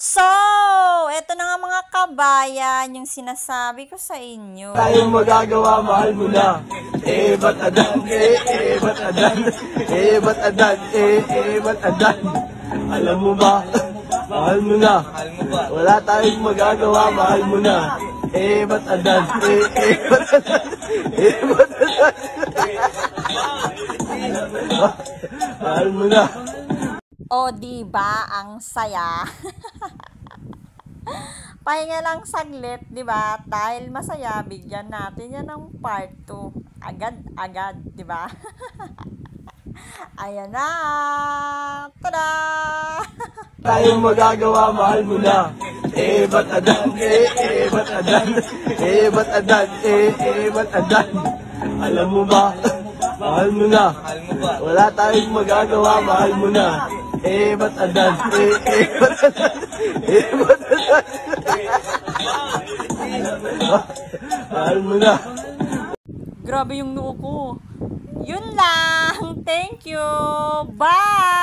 So, eto na nga mga kabayan, yung sinasabi ko sa inyo. Tayong magagawa, mahal mo na. Ba't adan? Ba't adan? Ba't adan? Ba't adan? Alam mo ba? Mahal mo na. Wala tayong magagawa, mahal mo na. Ba't adan? Ba't adan? Ba't adan? Mahal mo na. O, diba ang saya? Pahinga lang saglit, diba? Dahil masaya, bigyan natin yan ng part 2. Agad-agad, diba? Ayan na! Tada! Tayong magagawa, mahal mo na. Ba't adan? Ba't adan? Ba't adan? Ba't adan? Alam mo ba? Mahal mo na. Wala tayong magagawa, mahal mo na. Ba't adan? Ba't adan? Ba't adan? Mahal mo na. Grabe yung noo ko. Yun lang. Thank you. Bye!